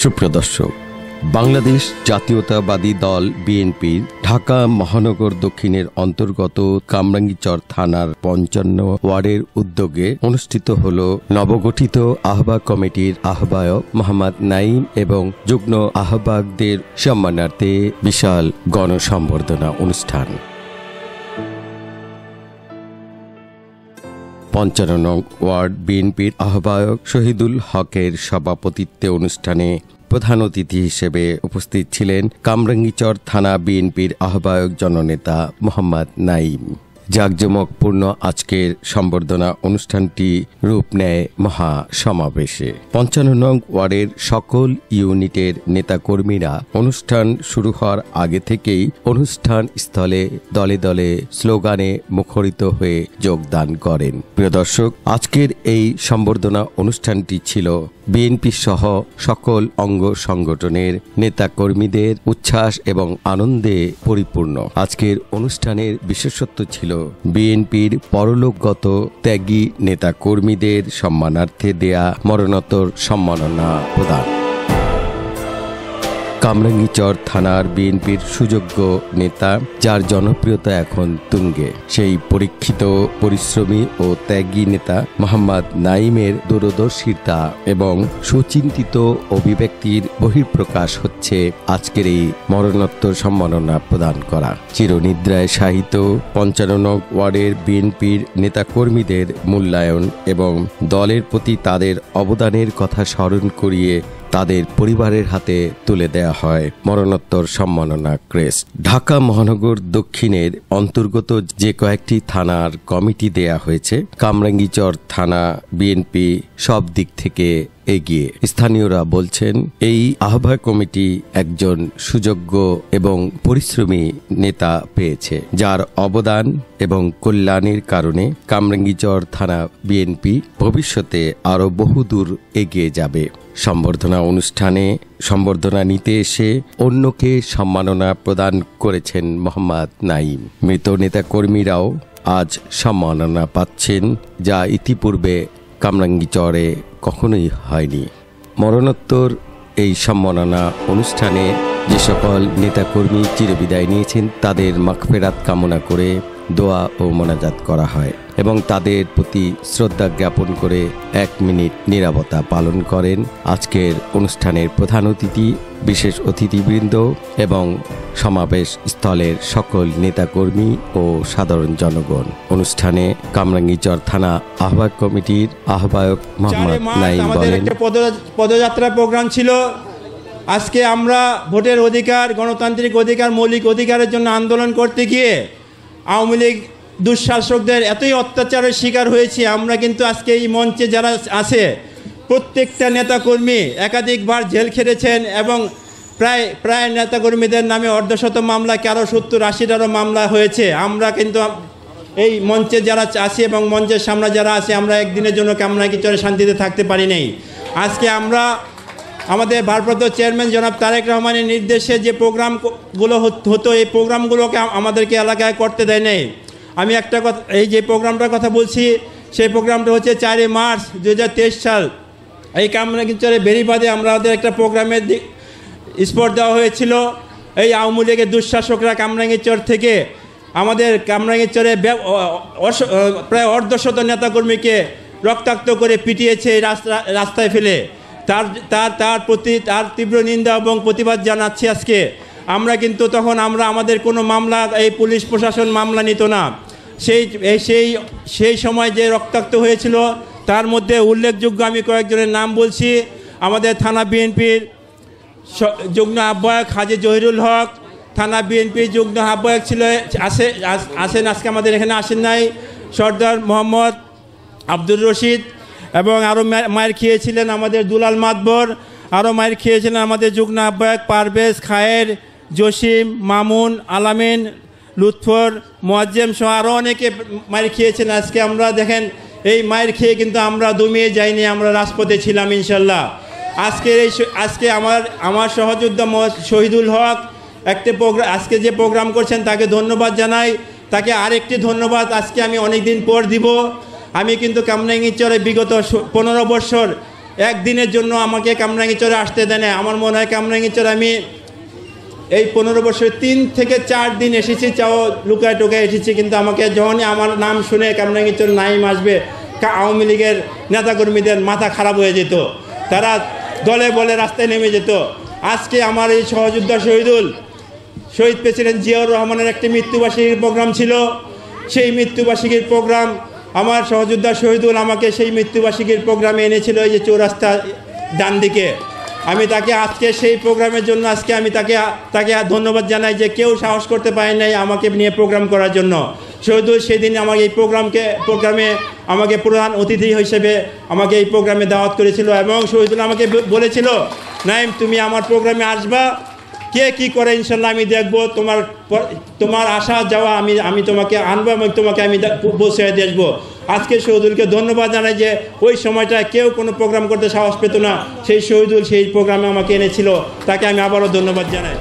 সুপ্রিয় দর্শক, বাংলাদেশ জাতীয়তাবাদী দল বিএনপির ঢাকা মহানগর দক্ষিণের অন্তর্গত কামরাঙ্গীরচর থানার ৫৫ ওয়ার্ডের উদ্যোগে অনুষ্ঠিত হল নবগঠিত আহ্বায়ক কমিটির আহ্বায়ক মোহাম্মদ নাঈম এবং যুগ্ম আহ্বায়কদের সম্মানার্থে বিশাল গণসম্বর্ধনা অনুষ্ঠান। ৫৫ নং ওয়ার্ড বিএনপির আহ্বায়ক শহীদুল হকের সভাপতিত্বে অনুষ্ঠানে প্রধান অতিথি হিসেবে উপস্থিত ছিলেন কামরাঙ্গীরচর থানা বিএনপির আহ্বায়ক জননেতা মোহাম্মদ নাঈম। জাঁকজমকপূর্ণ আজকের সম্বর্ধনা অনুষ্ঠানটি রূপ নেয় মহা সমাবেশে। ৫৫ নং ওয়ার্ডের সকল ইউনিটের নেতাকর্মীরা অনুষ্ঠান শুরু হওয়ার আগে থেকেই অনুষ্ঠান স্থলে দলে দলে স্লোগানে মুখরিত হয়ে যোগদান করেন। প্রিয় দর্শক, আজকের এই সম্বর্ধনা অনুষ্ঠানটি ছিল বিএনপি সহ সকল অঙ্গ সংগঠনের নেতাকর্মীদের উচ্ছ্বাস এবং আনন্দে পরিপূর্ণ। আজকের অনুষ্ঠানের বিশেষত্ব ছিল বিএনপির পরলোকগত ত্যাগী নেতাকর্মীদের সম্মানার্থে দেয়া মরণোত্তর সম্মাননা প্রদান। কামরাঙ্গীরচর থানার বিএনপির সুযোগ্য নেতা, যার জনপ্রিয়তা এখন তুঙ্গে, সেই পরীক্ষিত পরিশ্রমী ও ত্যাগী নেতা মোহাম্মদ নাঈমের দূরদর্শিতা এবং সুচিন্তিত অভিব্যক্তির বহিঃপ্রকাশ হচ্ছে আজকের এই মরণোত্তর সম্মাননা প্রদান করা। চিরনিদ্রায় শায়িত ৫৫ নং ওয়ার্ডের বিএনপির নেতাকর্মীদের মূল্যায়ন এবং দলের প্রতি তাদের অবদানের কথা স্মরণ করিয়ে তাদের পরিবারের হাতে তুলে দেয়া হয় মরণোত্তর সম্মাননা ক্রেস্ট। ঢাকা মহানগর দক্ষিণের অন্তর্গত যে কয়েকটি থানার কমিটি দেয়া হয়েছে, কামরাঙ্গীরচর থানা বিএনপি সব দিক থেকে এগিয়ে। স্থানীয়রা বলছেন এই আহ্বায়ক কমিটি একজন সুযোগ্য এবং পরিশ্রমী নেতা পেয়েছে, যার অবদান এবং কল্যাণের কারণে কামরাঙ্গীরচর থানা বিএনপি ভবিষ্যতে আরো বহুদূর এগিয়ে যাবে। সম্বর্ধনা অনুষ্ঠানে সম্বর্ধনা নিতে এসে অন্যকে সম্মাননা প্রদান করেছেন মোহাম্মদ নাঈম। মৃত নেতাকর্মীরাও আজ সম্মাননা পাচ্ছেন, যা ইতিপূর্বে কামরাঙ্গীরচরে কখনোই হয়নি। মরণোত্তর এই সম্মাননা অনুষ্ঠানে যে সকল নেতাকর্মী চিরবিদায় নিয়েছেন তাদের মাগফিরাত কামনা করে দোয়া ও মোনাজাত করা হয় এবং তাদের প্রতি শ্রদ্ধা জ্ঞাপন করে ১ মিনিট নীরবতা পালন করেন আজকের অনুষ্ঠানের প্রধান অতিথি, বিশেষ অতিথিবৃন্দ এবং সমাবেশ স্থলের সকল নেতাকর্মী ও সাধারণ জনগণ। অনুষ্ঠানে কামরাঙ্গীরচর থানা আহ্বায়ক কমিটির আহ্বায়ক মোহাম্মদ নাঈম বলেন, পদযাত্রা প্রোগ্রাম ছিল। আজকে আমরা ভোটের অধিকার, গণতান্ত্রিক অধিকার, মৌলিক অধিকারের জন্য আন্দোলন করতে গিয়ে আওয়ামী লীগ দুঃশাসকদের এতই অত্যাচারের শিকার হয়েছি। আমরা কিন্তু আজকে এই মঞ্চে যারা আছে প্রত্যেকটা নেতাকর্মী একাধিকবার জেল খেটেছেন এবং প্রায় নেতাকর্মীদের নামে অর্ধশত মামলা, 70-80টারও মামলা হয়েছে। আমরা কিন্তু এই মঞ্চে যারা আছি এবং মঞ্চের সামনে যারা আছে, আমরা একদিনের জন্য কামরাঙ্গীরচরে শান্তিতে থাকতে পারি নাই। আজকে আমরা আমাদের ভারপ্রাপ্ত চেয়ারম্যান জনাব তারেক রহমানের নির্দেশে যে প্রোগ্রামগুলো হতো, এই প্রোগ্রামগুলোকে আমাদেরকে এলাকায় করতে দেয় নাই। আমি একটা কথা, এই যে প্রোগ্রামটার কথা বলছি, সেই প্রোগ্রামটা হচ্ছে 4 মার্চ 2023 সাল। এই কামরাঙ্গীরচরে বেরিবাদে আমাদের একটা প্রোগ্রামের স্পট দেওয়া হয়েছিল। এই আওয়ামী লীগের দুঃশাসকরা কামরাঙ্গীরচর থেকে আমাদের কামরাঙ্গীরচরে প্রায় অর্ধশত নেতাকর্মীকে রক্তাক্ত করে পিটিয়েছে রাস্তায় ফেলে। তার প্রতি তার তীব্র নিন্দা এবং প্রতিবাদ জানাচ্ছি আজকে। আমরা কিন্তু তখন আমাদের কোনো মামলা, এই পুলিশ প্রশাসন মামলা নিত না। সেই সময় যে রক্তাক্ত হয়েছিল তার মধ্যে উল্লেখযোগ্য আমি কয়েকজনের নাম বলছি। আমাদের থানা বিএনপির যুগ্ম আহ্বায়ক হাজী জহিরুল হক, থানা বিএনপির যুগ্ম আহ্বায়ক ছিল আছেন, আজকে আমাদের এখানে আসেন নাই, সর্দার মোহাম্মদ আব্দুর রশিদ, এবং আরও মায়ের খেয়েছিলেন আমাদের দুলাল মাতবর, আরও মায়ের খেয়েছিলেন আমাদের যুগ্ম আহ্বায়ক পারভেজ, খায়ের, জসিম, মামুন, আলামিন, লুৎফর, মোয়াজ্জেম সহ আরও অনেকে মায়ের খেয়েছেন। আজকে আমরা দেখেন এই মায়ের খেয়ে কিন্তু আমরা দমিয়ে যাইনি, আমরা রাজপথে ছিলাম ইনশাল্লাহ। আজকে আমার সহযোদ্ধা শহীদুল হক আজকে যে প্রোগ্রাম করছেন তাকে ধন্যবাদ জানাই। তাকে আরেকটি ধন্যবাদ আজকে আমি অনেক দিন পর দিব। আমি কিন্তু কামরাঙ্গীরচরে বিগত 15 বছর একদিনের জন্য আমাকে কামরাঙ্গীরচরে আসতে দেয় না। আমার মনে হয় কামরাঙ্গীরচরে আমি এই 15 বছরে 3 থেকে 4 দিন এসেছি, চাও লুকায় টোকায় এসেছি, কিন্তু আমাকে যখনই আমার নাম শুনে কামরাঙ্গীরচর নাইম আসবে, আওয়ামী লীগের নেতাকর্মীদের মাথা খারাপ হয়ে যেত, তারা দলে বলে রাস্তায় নেমে যেত। আজকে আমার এই সহযোদ্ধা শহীদ প্রেসিডেন্ট জিয়াউর রহমানের একটি মৃত্যুবার্ষিকীর প্রোগ্রাম ছিল। সেই মৃত্যুবার্ষিকীর প্রোগ্রাম আমার সহযোদ্ধা শহীদুল আমাকে সেই মৃত্যুবার্ষিকীর প্রোগ্রামে এনেছিল, এই যে চৌরাস্তা ডান দিকে। আমি তাকে আজকে সেই প্রোগ্রামের জন্য আজকে আমি তাকে ধন্যবাদ জানাই যে কেউ সাহস করতে পারে নাই আমাকে নিয়ে প্রোগ্রাম করার জন্য। শহীদুল সেদিন আমাকে এই প্রোগ্রামে আমাকে প্রধান অতিথি হিসেবে আমাকে এই প্রোগ্রামে দাওয়াত করেছিল, এবং শহীদুল আমাকে বলেছিল, নাইম তুমি আমার প্রোগ্রামে আসবা, কে কী করে ইনশাল্লাহ আমি দেখবো, তোমার আসা যাওয়া আমি তোমাকে আনবো এবং তোমাকে আমি পৌঁছে দিয়ে আসবো। আজকে শহীদুলকে ধন্যবাদ জানাই যে ওই সময়টায় কেউ কোনো প্রোগ্রাম করতে সাহস পেত না, সেই শহীদুল সেই প্রোগ্রামে আমাকে এনেছিল, তাকে আমি আবারও ধন্যবাদ জানাই।